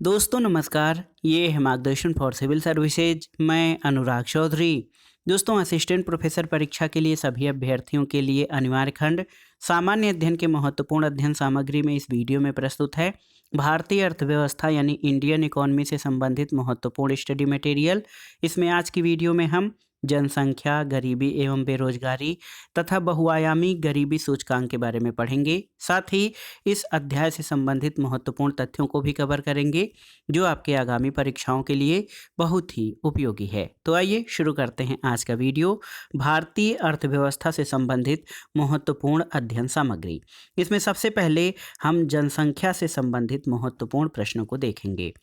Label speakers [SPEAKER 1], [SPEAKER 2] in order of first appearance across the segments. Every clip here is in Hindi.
[SPEAKER 1] दोस्तों नमस्कार, ये है मार्गदर्शन फॉर सिविल सर्विसेज। मैं अनुराग चौधरी। दोस्तों असिस्टेंट प्रोफेसर परीक्षा के लिए सभी अभ्यर्थियों के लिए अनिवार्य खंड सामान्य अध्ययन के महत्वपूर्ण अध्ययन सामग्री में इस वीडियो में प्रस्तुत है। भारतीय अर्थव्यवस्था यानी इंडियन इकोनॉमी से संबंधित महत्वपूर्ण स्टडी मटेरियल। इसमें आज की वीडियो में हम जनसंख्या, गरीबी एवं बेरोजगारी तथा बहुआयामी गरीबी सूचकांक के बारे में पढ़ेंगे। साथ ही इस अध्याय से संबंधित महत्वपूर्ण तथ्यों को भी कवर करेंगे जो आपके आगामी परीक्षाओं के लिए बहुत ही उपयोगी है। तो आइए शुरू करते हैं आज का वीडियो। भारतीय अर्थव्यवस्था से संबंधित महत्वपूर्ण अध्ययन सामग्री। इसमें सबसे पहले हम जनसंख्या से संबंधित महत्वपूर्ण प्रश्नों को देखेंगे।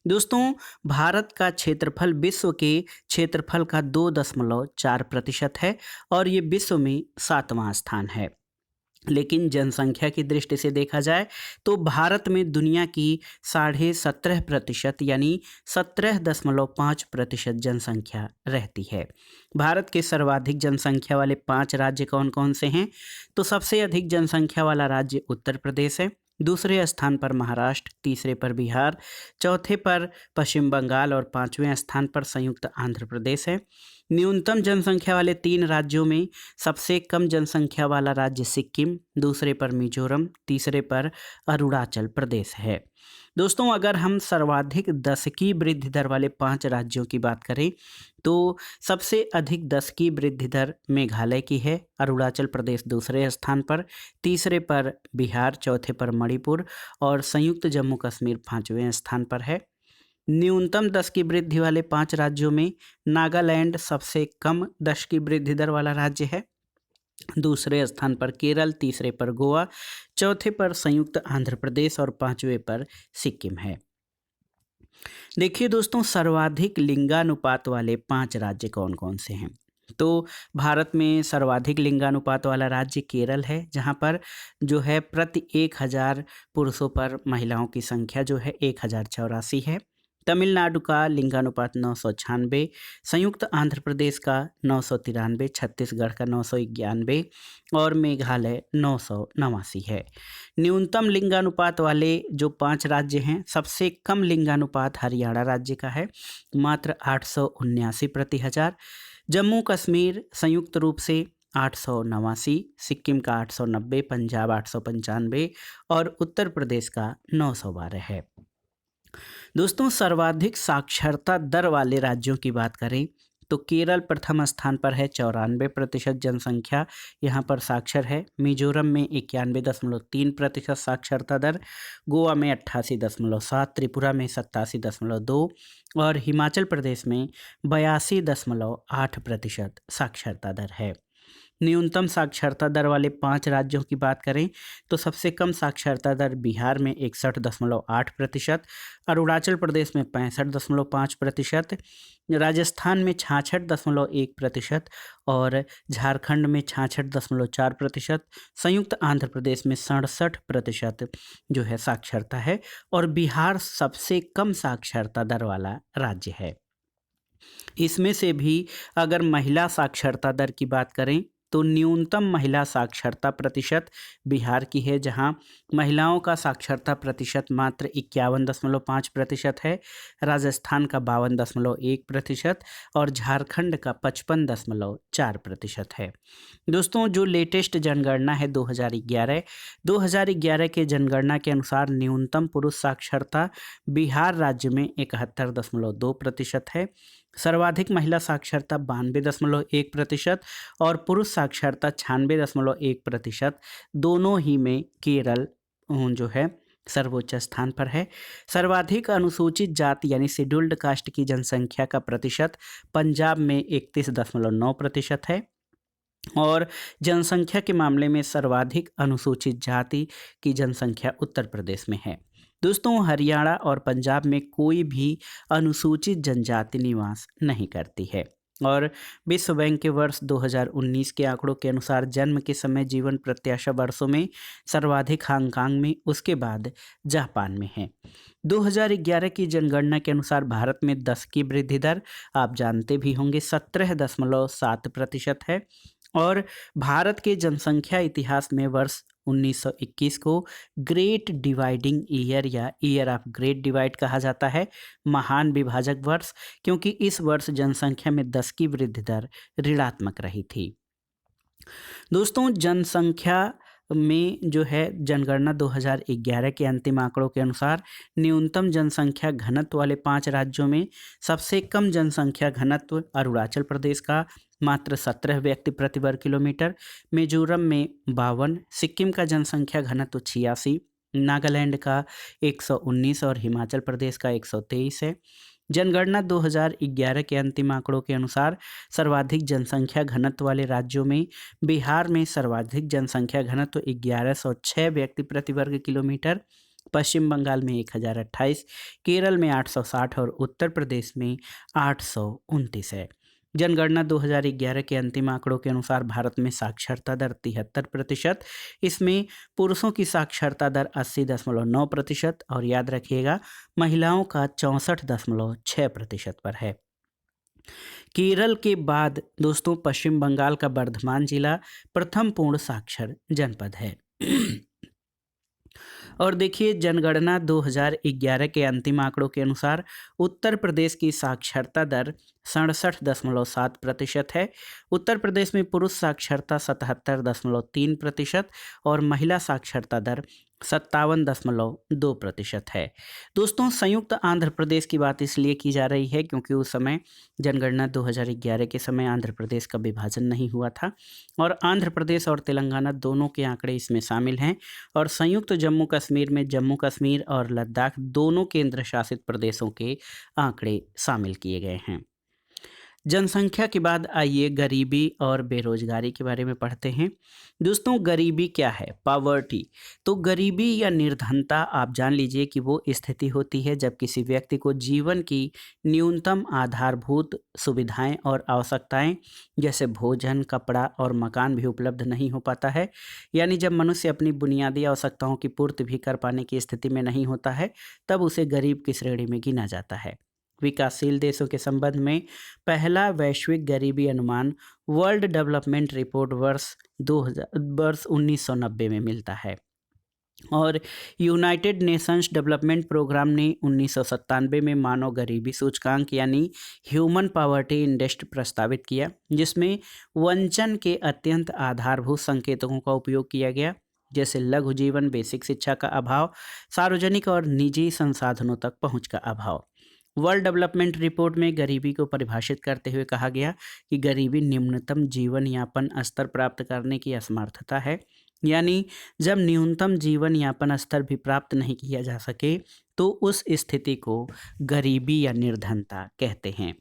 [SPEAKER 1] दोस्तों, भारत का क्षेत्रफल विश्व के क्षेत्रफल का 2.4% है और ये विश्व में 7वां स्थान है। लेकिन जनसंख्या की दृष्टि से देखा जाए तो भारत में दुनिया की 17.5% यानी 17.5% जनसंख्या रहती है। भारत के सर्वाधिक जनसंख्या वाले 5 राज्य कौन कौन से हैं? तो सबसे अधिक जनसंख्या वाला राज्य उत्तर प्रदेश है, दूसरे स्थान पर महाराष्ट्र, तीसरे पर बिहार, चौथे पर पश्चिम बंगाल और 5वें स्थान पर संयुक्त आंध्र प्रदेश है। न्यूनतम जनसंख्या वाले 3 राज्यों में सबसे कम जनसंख्या वाला राज्य सिक्किम, दूसरे पर मिजोरम, तीसरे पर अरुणाचल प्रदेश है। दोस्तों, अगर हम सर्वाधिक दशकीय वृद्धि दर वाले 5 राज्यों की बात करें तो सबसे अधिक दशकीय वृद्धि दर मेघालय की है, अरुणाचल प्रदेश दूसरे स्थान पर, तीसरे पर बिहार, चौथे पर मणिपुर और संयुक्त जम्मू कश्मीर 5वें स्थान पर है। न्यूनतम 10 की वृद्धि वाले 5 राज्यों में नागालैंड सबसे कम 10 की वृद्धि दर वाला राज्य है, दूसरे स्थान पर केरल, तीसरे पर गोवा, चौथे पर संयुक्त आंध्र प्रदेश और 5वें पर सिक्किम है। देखिए दोस्तों, सर्वाधिक लिंगानुपात वाले 5 राज्य कौन कौन से हैं? तो भारत में सर्वाधिक लिंगानुपात वाला राज्य केरल है, जहां पर जो है प्रति 1000 पुरुषों पर महिलाओं की संख्या जो है 1084 है। तमिलनाडु का लिंगानुपात 996, संयुक्त आंध्र प्रदेश का 993, छत्तीसगढ़ का 991 और मेघालय 989 है। न्यूनतम लिंगानुपात वाले जो 5 राज्य हैं, सबसे कम लिंगानुपात हरियाणा राज्य का है, मात्र 879 प्रति हजार। जम्मू कश्मीर संयुक्त रूप से 889, सिक्किम का 890, पंजाब 895 और उत्तर प्रदेश का 912 है। दोस्तों, सर्वाधिक साक्षरता दर वाले राज्यों की बात करें तो केरल प्रथम स्थान पर है, 94% जनसंख्या यहाँ पर साक्षर है। मिजोरम में 91.3% साक्षरता दर, गोवा में 88.7, त्रिपुरा में 87.2 और हिमाचल प्रदेश में 82.8% साक्षरता दर है। न्यूनतम साक्षरता दर वाले 5 राज्यों की बात करें तो सबसे कम साक्षरता दर बिहार में 61.8%, अरुणाचल प्रदेश में 65.5%, राजस्थान में 66.1% और झारखंड में 66.4%, संयुक्त आंध्र प्रदेश में 67% जो है साक्षरता है और बिहार सबसे कम साक्षरता दर वाला राज्य है। इसमें से भी अगर महिला साक्षरता दर की बात करें तो न्यूनतम महिला साक्षरता प्रतिशत बिहार की है, जहां महिलाओं का साक्षरता प्रतिशत मात्र 51.5% है, राजस्थान का 52.1% और झारखंड का 55.4% है। दोस्तों, जो लेटेस्ट जनगणना है 2011 के जनगणना के अनुसार न्यूनतम पुरुष साक्षरता बिहार राज्य में 71.2% है, सर्वाधिक महिला साक्षरता 92.1% और पुरुष साक्षरता 96.1%। दोनों ही में केरल जो है सर्वोच्च स्थान पर है। सर्वाधिक अनुसूचित जाति यानी शेड्यूल्ड कास्ट की जनसंख्या का प्रतिशत पंजाब में 31.9% है और जनसंख्या के मामले में सर्वाधिक अनुसूचित जाति की जनसंख्या उत्तर प्रदेश में है। दोस्तों, हरियाणा और पंजाब में कोई भी अनुसूचित जनजाति निवास नहीं करती है। और विश्व बैंक के वर्ष 2019 के आंकड़ों के अनुसार जन्म के समय जीवन प्रत्याशा वर्षों में सर्वाधिक हांगकांग में, उसके बाद जापान में है। 2011 की जनगणना के अनुसार भारत में 10 की वृद्धि दर आप जानते भी होंगे 17.7% है और भारत के जनसंख्या इतिहास में वर्ष 1921 को ग्रेट डिवाइडिंग ईयर या ईयर ऑफ ग्रेट डिवाइड कहा जाता है, महान विभाजक वर्ष, क्योंकि इस वर्ष जनसंख्या में 10 की वृद्धि दर ऋणात्मक रही थी। दोस्तों, जनसंख्या में जो है जनगणना 2011 के अंतिम आंकड़ों के अनुसार न्यूनतम जनसंख्या घनत्व वाले 5 राज्यों में सबसे कम जनसंख्या घनत्व अरुणाचल प्रदेश का मात्र 17 व्यक्ति प्रति वर्ग किलोमीटर, मिजोरम में 52, सिक्किम का जनसंख्या घनत्व 86, नागालैंड का 119 और हिमाचल प्रदेश का 123 है। जनगणना 2011 के अंतिम आंकड़ों के अनुसार सर्वाधिक जनसंख्या घनत्व वाले राज्यों में बिहार में सर्वाधिक जनसंख्या घनत्व 1106 व्यक्ति प्रति वर्ग किलोमीटर, पश्चिम बंगाल में 1028, केरल में 860 और उत्तर प्रदेश में 829 है। जनगणना 2011 के अंतिम आंकड़ों के अनुसार भारत में साक्षरता दर 73%, इसमें पुरुषों की साक्षरता दर 80.9% और याद रखिएगा महिलाओं का 64.6% पर है। केरल के बाद दोस्तों पश्चिम बंगाल का बर्धमान जिला प्रथम पूर्ण साक्षर जनपद है। और देखिए, जनगणना 2011 के अंतिम आंकड़ों के अनुसार उत्तर प्रदेश की साक्षरता दर 67.7% है। उत्तर प्रदेश में पुरुष साक्षरता 77.3% और महिला साक्षरता दर 57.2% है। दोस्तों, संयुक्त आंध्र प्रदेश की बात इसलिए की जा रही है क्योंकि उस समय जनगणना 2011 के समय आंध्र प्रदेश का विभाजन नहीं हुआ था और आंध्र प्रदेश और तेलंगाना दोनों के आंकड़े इसमें शामिल हैं और संयुक्त जम्मू कश्मीर में जम्मू कश्मीर और लद्दाख दोनों केंद्र शासित प्रदेशों के आंकड़े शामिल किए गए हैं। जनसंख्या के बाद आइए गरीबी और बेरोजगारी के बारे में पढ़ते हैं। दोस्तों, गरीबी क्या है? पॉवर्टी। तो गरीबी या निर्धनता आप जान लीजिए कि वो स्थिति होती है जब किसी व्यक्ति को जीवन की न्यूनतम आधारभूत सुविधाएं और आवश्यकताएं जैसे भोजन, कपड़ा और मकान भी उपलब्ध नहीं हो पाता है। यानी जब मनुष्य अपनी बुनियादी आवश्यकताओं की पूर्ति भी कर पाने की स्थिति में नहीं होता है, तब उसे गरीब की श्रेणी में गिना जाता है। विकासशील देशों के संबंध में पहला वैश्विक गरीबी अनुमान वर्ल्ड डेवलपमेंट रिपोर्ट वर्ष 1990 में मिलता है और यूनाइटेड नेशंस डेवलपमेंट प्रोग्राम ने 1997 में मानव गरीबी सूचकांक यानी ह्यूमन पॉवर्टी इंडेक्स प्रस्तावित किया, जिसमें वंचन के अत्यंत आधारभूत संकेतकों का उपयोग किया गया, जैसे लघु जीवन, बेसिक शिक्षा का अभाव, सार्वजनिक और निजी संसाधनों तक पहुंच का अभाव। वर्ल्ड डेवलपमेंट रिपोर्ट में गरीबी को परिभाषित करते हुए कहा गया कि गरीबी निम्नतम जीवन यापन स्तर प्राप्त करने की असमर्थता है, यानी जब न्यूनतम जीवन यापन स्तर भी प्राप्त नहीं किया जा सके तो उस स्थिति को गरीबी या निर्धनता कहते हैं।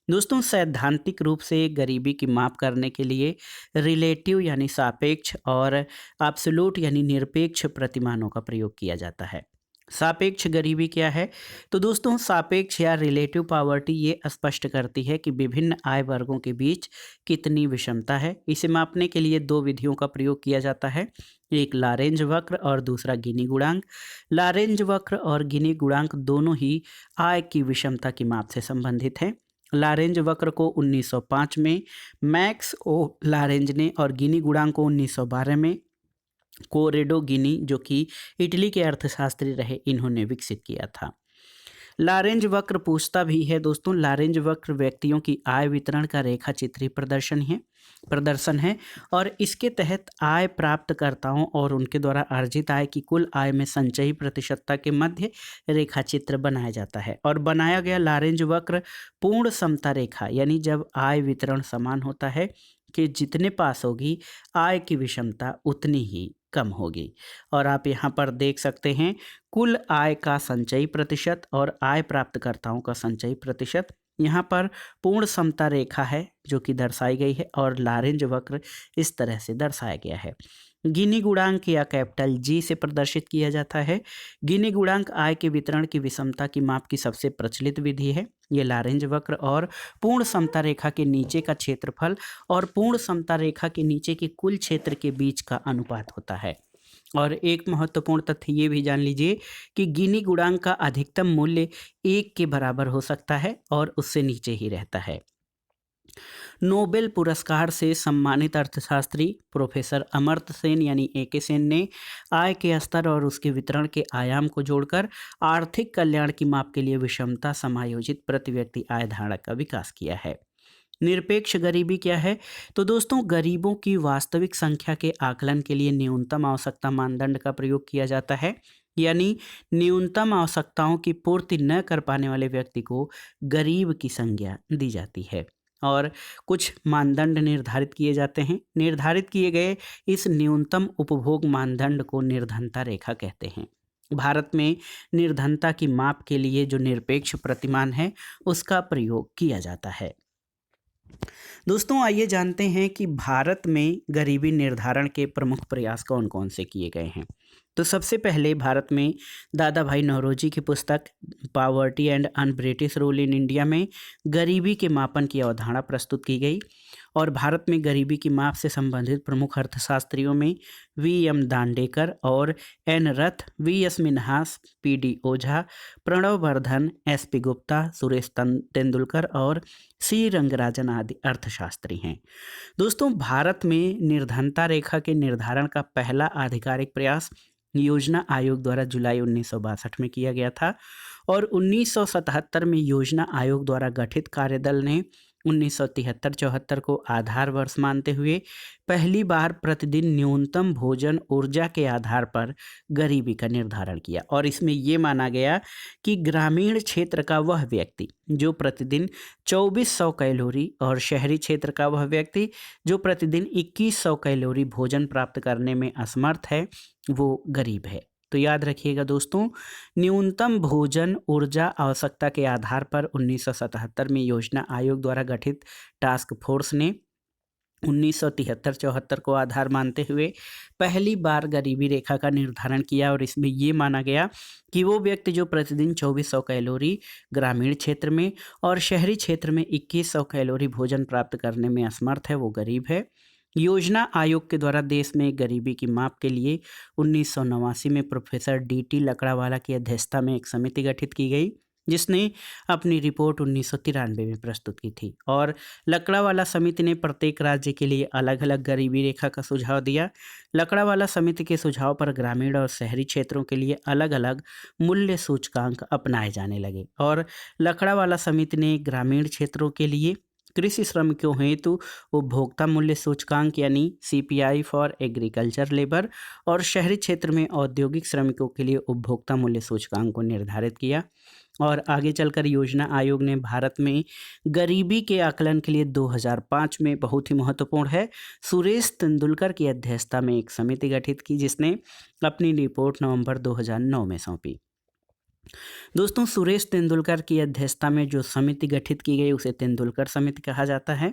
[SPEAKER 1] दोस्तों, सैद्धांतिक रूप से गरीबी की माप करने के लिए रिलेटिव यानी सापेक्ष और एब्सोल्यूट यानी निरपेक्ष प्रतिमानों का प्रयोग किया जाता है। सापेक्ष गरीबी क्या है? तो दोस्तों, सापेक्ष या रिलेटिव पॉवर्टी ये स्पष्ट करती है कि विभिन्न आय वर्गों के बीच कितनी विषमता है। इसे मापने के लिए 2 विधियों का प्रयोग किया जाता है, एक लारेंज वक्र और दूसरा गिनी गुणांक। लारेंज वक्र और गिनी गुणांक दोनों ही आय की विषमता की माप से संबंधित हैं। लारेंज वक्र को 1905 में मैक्स ओ लारेंज ने और गिनी गुणांक को 1912 में कोरेडो गिनी, जो कि इटली के अर्थशास्त्री रहे, इन्होंने विकसित किया था। लारेंज वक्र पूछता भी है दोस्तों, लारेंज वक्र व्यक्तियों की आय वितरण का रेखा चित्रीय प्रदर्शन है और इसके तहत आय प्राप्तकर्ताओं और उनके द्वारा अर्जित आय की कुल आय में संचयी प्रतिशतता के मध्य रेखा चित्र बनाया जाता है और बनाया गया लारेंज वक्र पूर्ण समता रेखा, यानी जब आय वितरण समान होता है कि जितने पास होगी आय की विषमता उतनी ही कम होगी। और आप यहाँ पर देख सकते हैं कुल आय का संचयी प्रतिशत और आय प्राप्तकर्ताओं का संचयी प्रतिशत। यहाँ पर पूर्ण समता रेखा है जो कि दर्शाई गई है और लारेंज वक्र इस तरह से दर्शाया गया है। गिनी गुणांक या कैपिटल जी से प्रदर्शित किया जाता है। गिनी गुणांक आय के वितरण की विषमता की माप की सबसे प्रचलित विधि है। ये लारेंज वक्र और पूर्ण समता रेखा के नीचे का क्षेत्रफल और पूर्ण समता रेखा के नीचे के कुल क्षेत्र के बीच का अनुपात होता है। और एक महत्वपूर्ण तथ्य ये भी जान लीजिए कि गिनी गुणांक का अधिकतम मूल्य 1 के बराबर हो सकता है और उससे नीचे ही रहता है। नोबेल पुरस्कार से सम्मानित अर्थशास्त्री प्रोफेसर अमर्त्य सेन यानी ए.के. सेन ने आय के स्तर और उसके वितरण के आयाम को जोड़कर आर्थिक कल्याण की माप के लिए विषमता समायोजित प्रति व्यक्ति आय धारणा का विकास किया है। निरपेक्ष गरीबी क्या है? तो दोस्तों, गरीबों की वास्तविक संख्या के आकलन के लिए न्यूनतम आवश्यकता मानदंड का प्रयोग किया जाता है, यानी न्यूनतम आवश्यकताओं की पूर्ति न कर पाने वाले व्यक्ति को गरीब की संज्ञा दी जाती है और कुछ मानदंड निर्धारित किए जाते हैं। निर्धारित किए गए इस न्यूनतम उपभोग मानदंड को निर्धनता रेखा कहते हैं। भारत में निर्धनता की माप के लिए जो निरपेक्ष प्रतिमान है उसका प्रयोग किया जाता है। दोस्तों, आइए जानते हैं कि भारत में गरीबी निर्धारण के प्रमुख प्रयास कौन कौन से किए गए हैं। तो सबसे पहले भारत में दादा भाई नौरोजी की पुस्तक poverty and un British rule in India में गरीबी के मापन की अवधारणा प्रस्तुत की गई और भारत में गरीबी की माप से संबंधित प्रमुख अर्थशास्त्रियों में वी.एम. दांडेकर और एन. रथ, वी.एस. मिन्हास, पी.डी. ओझा, प्रणव वर्धन, एस.पी. गुप्ता, सुरेश तेंदुलकर और सी रंगराजन आदि अर्थशास्त्री हैं। दोस्तों, भारत में निर्धनता रेखा के निर्धारण का पहला आधिकारिक प्रयास योजना आयोग द्वारा जुलाई 1962 में किया गया था और 1977 में योजना आयोग द्वारा गठित कार्यदल ने 1973-74 को आधार वर्ष मानते हुए पहली बार प्रतिदिन न्यूनतम भोजन ऊर्जा के आधार पर गरीबी का निर्धारण किया और इसमें ये माना गया कि ग्रामीण क्षेत्र का वह व्यक्ति जो प्रतिदिन 2400 कैलोरी और शहरी क्षेत्र का वह व्यक्ति जो प्रतिदिन 2100 कैलोरी भोजन प्राप्त करने में असमर्थ है वो गरीब है। तो याद रखिएगा दोस्तों, न्यूनतम भोजन ऊर्जा आवश्यकता के आधार पर 1977 में योजना आयोग द्वारा गठित टास्क फोर्स ने 1973-74 को आधार मानते हुए पहली बार गरीबी रेखा का निर्धारण किया और इसमें ये माना गया कि वो व्यक्ति जो प्रतिदिन 2400 कैलोरी ग्रामीण क्षेत्र में और शहरी क्षेत्र में 2100 कैलोरी भोजन प्राप्त करने में असमर्थ है वो गरीब है। योजना आयोग के द्वारा देश में गरीबी की माप के लिए 1989 में प्रोफेसर डी.टी. लकड़ावाला की अध्यक्षता में एक समिति गठित की गई जिसने अपनी रिपोर्ट 1993 में प्रस्तुत की थी और लकड़ावाला समिति ने प्रत्येक राज्य के लिए अलग अलग गरीबी रेखा का सुझाव दिया। लकड़ावाला समिति के सुझाव पर ग्रामीण और शहरी क्षेत्रों के लिए अलग अलग मूल्य सूचकांक अपनाए जाने लगे और लकड़ावाला समिति ने ग्रामीण क्षेत्रों के लिए कृषि श्रमिकों हेतु उपभोक्ता मूल्य सूचकांक यानी CPI फॉर एग्रीकल्चर लेबर और शहरी क्षेत्र में औद्योगिक श्रमिकों के लिए उपभोक्ता मूल्य सूचकांक को निर्धारित किया और आगे चलकर योजना आयोग ने भारत में गरीबी के आकलन के लिए 2005 में बहुत ही महत्वपूर्ण है सुरेश तेंदुलकर की अध्यक्षता में एक समिति गठित की जिसने अपनी रिपोर्ट नवंबर 2009 में सौंपी। दोस्तों, सुरेश तेंदुलकर की अध्यक्षता में जो समिति गठित की गई उसे तेंदुलकर समिति कहा जाता है।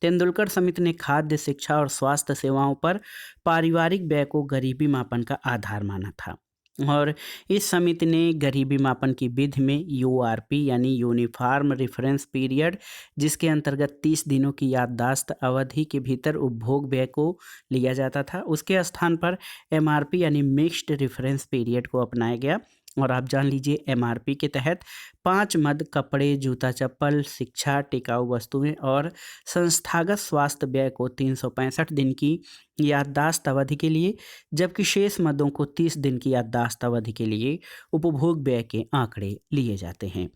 [SPEAKER 1] तेंदुलकर समिति ने खाद्य, शिक्षा और स्वास्थ्य सेवाओं पर पारिवारिक व्यय को गरीबी मापन का आधार माना था और इस समिति ने गरीबी मापन की विधि में URP यानी यूनिफॉर्म रेफरेंस पीरियड जिसके अंतर्गत 30 दिनों की याददाश्त अवधि के भीतर उपभोग व्यय को लिया जाता था उसके स्थान पर MRP यानी मिक्स्ड रेफरेंस पीरियड को अपनाया गया और आप जान लीजिए MRP के तहत 5 मद कपड़े, जूता चप्पल, शिक्षा, टिकाऊ वस्तुएं और संस्थागत स्वास्थ्य व्यय को 365 दिन की याददाश्त अवधि के लिए जबकि शेष मदों को 30 दिन की याददाश्त अवधि के लिए उपभोग व्यय के आंकड़े लिए जाते हैं।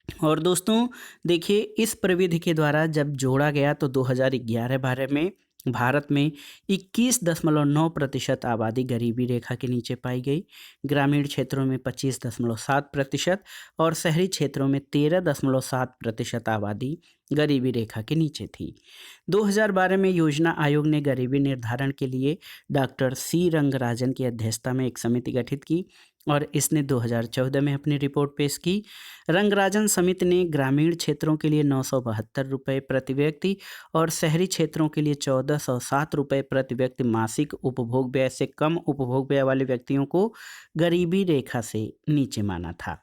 [SPEAKER 1] और दोस्तों देखिए, इस प्रविधि के द्वारा जब जोड़ा गया तो 2011-12 में भारत में 21.9% आबादी गरीबी रेखा के नीचे पाई गई, ग्रामीण क्षेत्रों में 25.7% और शहरी क्षेत्रों में 13.7% आबादी गरीबी रेखा के नीचे थी। 2012 में योजना आयोग ने गरीबी निर्धारण के लिए डॉक्टर सी रंगराजन की अध्यक्षता में एक समिति गठित की और इसने 2014 में अपनी रिपोर्ट पेश की। रंगराजन समिति ने ग्रामीण क्षेत्रों के लिए 972 रुपये प्रति व्यक्ति और शहरी क्षेत्रों के लिए 1407 रुपये प्रति व्यक्ति मासिक उपभोग व्यय से कम उपभोग व्यय वाले व्यक्तियों को गरीबी रेखा से नीचे माना था।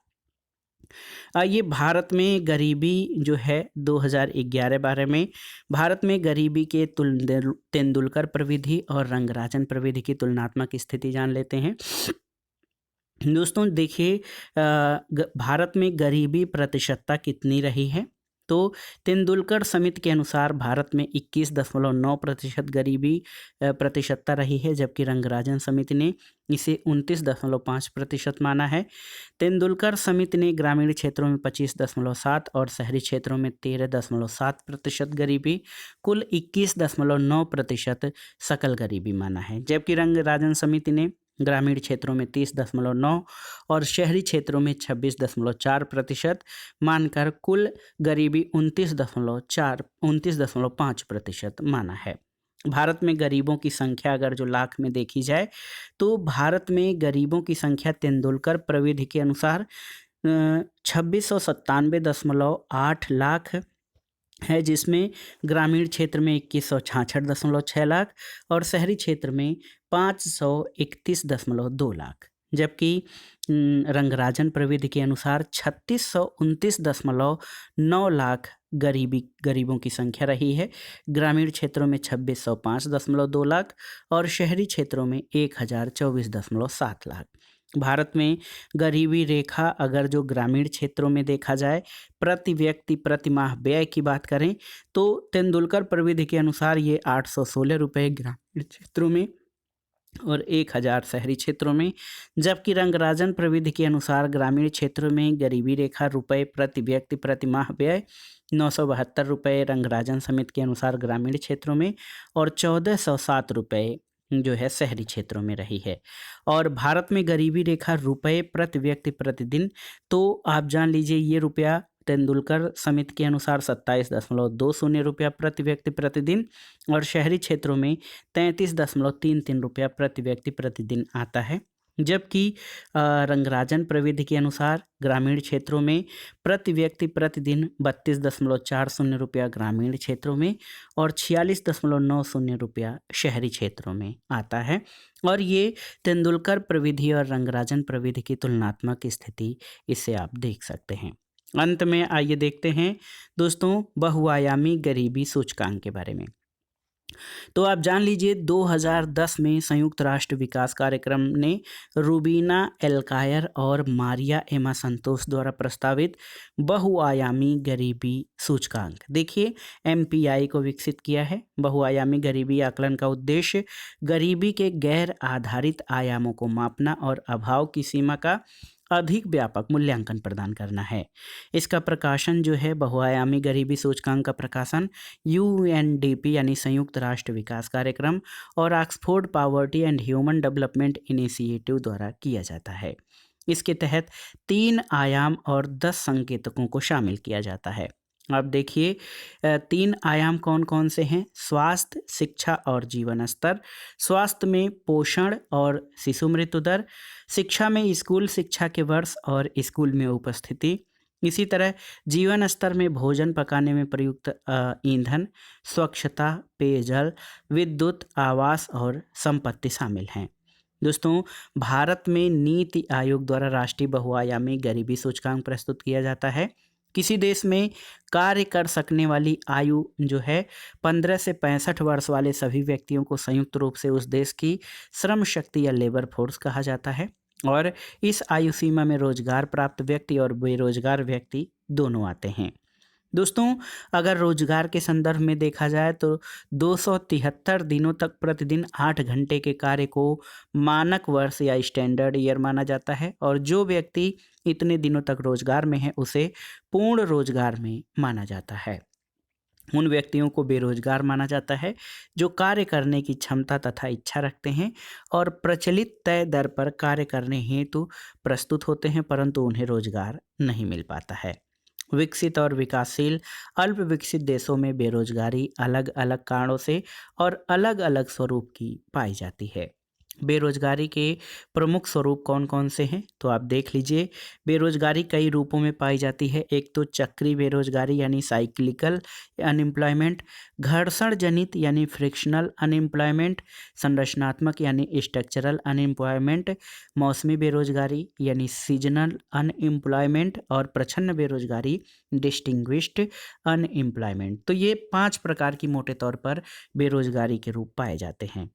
[SPEAKER 1] ये भारत में गरीबी जो है 2011-12 में भारत में गरीबी के तेंदुलकर प्रविधि और रंगराजन प्रविधि की तुलनात्मक स्थिति जान लेते हैं। दोस्तों देखिए, भारत में गरीबी प्रतिशतता कितनी रही है तो तेंदुलकर समिति के अनुसार भारत में 21.9% गरीबी प्रतिशतता रही है, जबकि रंगराजन समिति ने इसे 29.5% माना है। तेंदुलकर समिति ने ग्रामीण क्षेत्रों में 25.7 और शहरी क्षेत्रों में 13.7% गरीबी, कुल 21.9% सकल गरीबी माना है, जबकि रंगराजन समिति ने ग्रामीण क्षेत्रों में 30.9 और शहरी क्षेत्रों में 26.4% मानकर कुल गरीबी 29.5% माना है। भारत में गरीबों की संख्या अगर जो लाख में देखी जाए तो भारत में गरीबों की संख्या तेंदुलकर प्रविधि के अनुसार 2697.8 लाख है, जिसमें ग्रामीण क्षेत्र में 2166.6 लाख और शहरी क्षेत्र में 531.2 लाख, जबकि रंगराजन प्रविधि के अनुसार 3629.9 लाख गरीबों की संख्या रही है। ग्रामीण क्षेत्रों में 2605.2 लाख और शहरी क्षेत्रों में 1024.7 लाख। भारत में गरीबी रेखा अगर जो ग्रामीण क्षेत्रों में देखा जाए प्रति व्यक्ति प्रति माह व्यय की बात करें तो तेंदुलकर प्रविधि के अनुसार ये 816 रुपये ग्रामीण क्षेत्रों में और 1000 शहरी क्षेत्रों में, जबकि रंगराजन प्रविधि के अनुसार ग्रामीण क्षेत्रों में गरीबी रेखा रुपये प्रति व्यक्ति प्रति माह व्यय 972 रुपये रंगराजन समिति के अनुसार ग्रामीण क्षेत्रों में और 1407 रुपये जो है शहरी क्षेत्रों में रही है। और भारत में गरीबी रेखा रुपये प्रति व्यक्ति प्रतिदिन, तो आप जान लीजिए ये रुपया तेंदुलकर समिति के अनुसार 27.20 रुपया प्रति व्यक्ति प्रतिदिन और शहरी क्षेत्रों में 33.33 रुपया प्रति व्यक्ति प्रतिदिन आता है, जबकि रंगराजन प्रविधि के अनुसार ग्रामीण क्षेत्रों में प्रति व्यक्ति प्रतिदिन 32.40 रुपया ग्रामीण क्षेत्रों में और 46.90 रुपया शहरी क्षेत्रों में आता है। और ये तेंदुलकर प्रविधि और रंगराजन प्रविधि की तुलनात्मक स्थिति इसे आप देख सकते हैं। अंत में आइए देखते हैं दोस्तों बहुआयामी गरीबी सूचकांक के बारे में। तो आप जान लीजिए 2010 में संयुक्त राष्ट्र विकास कार्यक्रम ने रूबीना एल्कायर और मारिया एमा संतोष द्वारा प्रस्तावित बहुआयामी गरीबी सूचकांक देखिए MPI को विकसित किया है। बहुआयामी गरीबी आकलन का उद्देश्य गरीबी के गैर आधारित आयामों को मापना और अभाव की सीमा का अधिक व्यापक मूल्यांकन प्रदान करना है। इसका प्रकाशन जो है बहुआयामी गरीबी सूचकांक का प्रकाशन UNDP यानी संयुक्त राष्ट्र विकास कार्यक्रम और Oxford poverty and human development initiative द्वारा किया जाता है। इसके तहत 3 आयाम और 10 संकेतकों को शामिल किया जाता है। अब देखिए 3 आयाम कौन कौन से हैं। स्वास्थ्य, शिक्षा और जीवन स्तर। स्वास्थ्य में पोषण और शिशु मृत्यु दर, शिक्षा में स्कूल शिक्षा के वर्ष और स्कूल में उपस्थिति, इसी तरह जीवन स्तर में भोजन पकाने में प्रयुक्त ईंधन, स्वच्छता, पेयजल, विद्युत, आवास और संपत्ति शामिल हैं। दोस्तों भारत में नीति आयोग द्वारा राष्ट्रीय बहुआयामी गरीबी सूचकांक प्रस्तुत किया जाता है। किसी देश में कार्य कर सकने वाली आयु जो है 15 से 65 वर्ष वाले सभी व्यक्तियों को संयुक्त रूप से उस देश की श्रम शक्ति या लेबर फोर्स कहा जाता है और इस आयु सीमा में रोजगार प्राप्त व्यक्ति और बेरोजगार व्यक्ति दोनों आते हैं। दोस्तों अगर रोजगार के संदर्भ में देखा जाए तो 273 दिनों तक प्रतिदिन 8 घंटे के कार्य को मानक वर्ष या स्टैंडर्ड ईयर माना जाता है और जो व्यक्ति इतने दिनों तक रोजगार में है उसे पूर्ण रोजगार में माना जाता है। उन व्यक्तियों को बेरोजगार माना जाता है जो कार्य करने की क्षमता तथा इच्छा रखते हैं और प्रचलित तय दर पर कार्य करने हेतु प्रस्तुत होते हैं परंतु उन्हें रोजगार नहीं मिल पाता है। विकसित और विकासशील अल्प विकसित देशों में बेरोजगारी अलग अलग कारणों से और अलग अलग स्वरूप की पाई जाती है। बेरोजगारी के प्रमुख स्वरूप कौन कौन से हैं तो आप देख लीजिए। बेरोजगारी कई रूपों में पाई जाती है। एक तो चक्री बेरोजगारी यानी साइक्लिकल अनएम्प्लॉयमेंट, घर्षण जनित यानी फ्रिक्शनल अनएम्प्लॉयमेंट, संरचनात्मक यानी स्ट्रक्चरल अनएम्प्लॉयमेंट, मौसमी बेरोजगारी यानी सीजनल अनएम्प्लॉयमेंट और प्रच्छन्न बेरोजगारी डिस्टिंग्विश्ड अनएम्प्लॉयमेंट। तो ये 5 प्रकार की मोटे तौर पर बेरोजगारी के रूप पाए जाते हैं।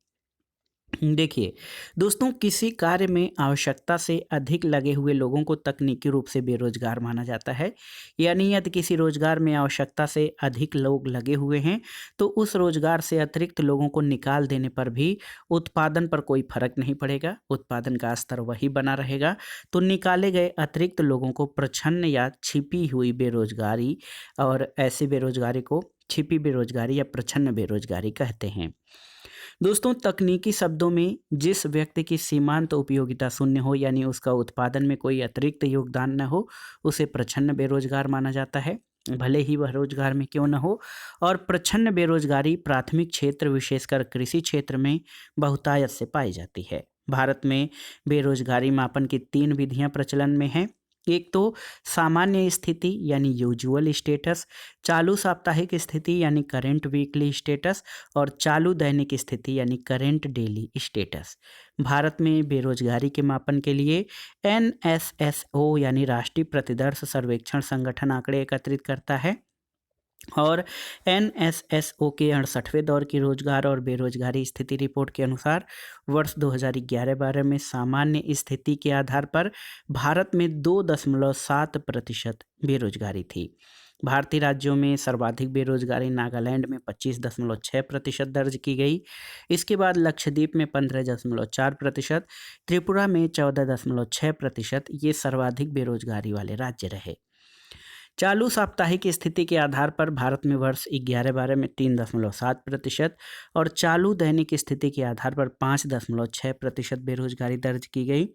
[SPEAKER 1] देखिए दोस्तों, किसी कार्य में आवश्यकता से अधिक लगे हुए लोगों को तकनीकी रूप से बेरोजगार माना जाता है। यानी यदि किसी रोजगार में आवश्यकता से अधिक लोग लगे हुए हैं तो उस रोजगार से अतिरिक्त लोगों को निकाल देने पर भी उत्पादन पर कोई फर्क नहीं पड़ेगा, उत्पादन का स्तर वही बना रहेगा। तो निकाले गए अतिरिक्त लोगों को प्रच्छन्न या छिपी हुई बेरोजगारी, और ऐसी बेरोजगारी को छिपी बेरोजगारी या प्रच्छन्न बेरोजगारी कहते हैं। दोस्तों, तकनीकी शब्दों में जिस व्यक्ति की सीमांत उपयोगिता शून्य हो, यानी उसका उत्पादन में कोई अतिरिक्त योगदान न हो, उसे प्रच्छन्न बेरोजगार माना जाता है, भले ही वह रोजगार में क्यों न हो। और प्रच्छन्न बेरोजगारी प्राथमिक क्षेत्र विशेषकर कृषि क्षेत्र में बहुतायत से पाई जाती है। भारत में बेरोजगारी मापन की 3 विधियां प्रचलन में हैं। एक तो सामान्य स्थिति यानी यूजुअल स्टेटस, चालू साप्ताहिक स्थिति यानी करेंट वीकली स्टेटस, और चालू दैनिक स्थिति यानी करेंट डेली स्टेटस। भारत में बेरोजगारी के मापन के लिए एनएसएसओ यानी राष्ट्रीय प्रतिदर्श सर्वेक्षण संगठन आंकड़े एकत्रित करता है, और एनएसएसओ के 68वें दौर की रोजगार और बेरोजगारी स्थिति रिपोर्ट के अनुसार वर्ष 2011-12 में सामान्य स्थिति के आधार पर भारत में 2.7% बेरोजगारी थी। भारतीय राज्यों में सर्वाधिक बेरोजगारी नागालैंड में 25.6% दर्ज की गई। इसके बाद लक्षद्वीप में 15.4%, त्रिपुरा में 14.6%, ये सर्वाधिक बेरोजगारी वाले राज्य रहे। चालू साप्ताहिक स्थिति के आधार पर भारत में वर्ष 11-12 में 3.7% और चालू दैनिक स्थिति के आधार पर 5.6% बेरोजगारी दर्ज की गई।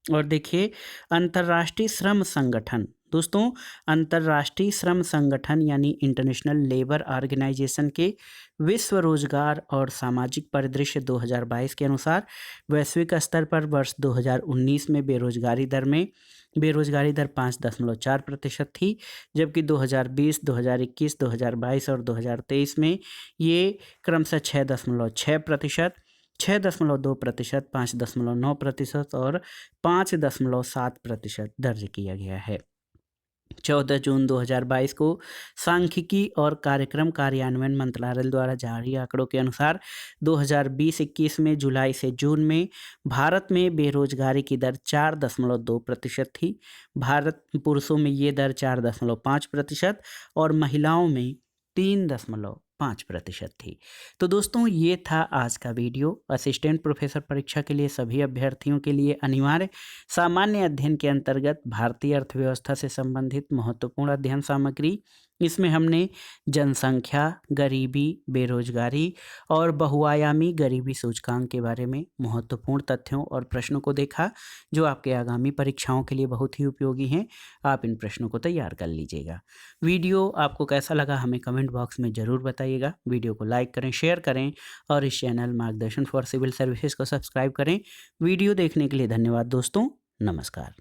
[SPEAKER 1] और देखिए, अंतर्राष्ट्रीय श्रम संगठन, दोस्तों अंतर्राष्ट्रीय श्रम संगठन यानी इंटरनेशनल लेबर ऑर्गेनाइजेशन के विश्व रोजगार और सामाजिक परिदृश्य 2022 के अनुसार वैश्विक स्तर पर वर्ष 2019 में बेरोजगारी दर 5.4% थी, जबकि 2020, 2021, 2022 और 2023 में ये क्रमशः 6.6%, 6.2%, 5.9% और 5.7% दर्ज किया गया है। 14 जून 2022 को सांख्यिकी और कार्यक्रम कार्यान्वयन मंत्रालय द्वारा जारी आंकड़ों के अनुसार 2020-21 में जुलाई से जून में भारत में बेरोजगारी की दर 4.2% थी। भारत पुरुषों में ये दर 4.5% और महिलाओं में 3.5% थी। तो दोस्तों, ये था आज का वीडियो। असिस्टेंट प्रोफेसर परीक्षा के लिए सभी अभ्यर्थियों के लिए अनिवार्य सामान्य अध्ययन के अंतर्गत भारतीय अर्थव्यवस्था से संबंधित महत्वपूर्ण अध्ययन सामग्री। इसमें हमने जनसंख्या, गरीबी, बेरोजगारी और बहुआयामी गरीबी सूचकांक के बारे में महत्वपूर्ण तथ्यों और प्रश्नों को देखा, जो आपके आगामी परीक्षाओं के लिए बहुत ही उपयोगी हैं। आप इन प्रश्नों को तैयार कर लीजिएगा। वीडियो आपको कैसा लगा हमें कमेंट बॉक्स में ज़रूर बताइएगा। वीडियो को लाइक करें, शेयर करें और इस चैनल मार्गदर्शन फॉर सिविल सर्विसेज को सब्सक्राइब करें। वीडियो देखने के लिए धन्यवाद दोस्तों। नमस्कार।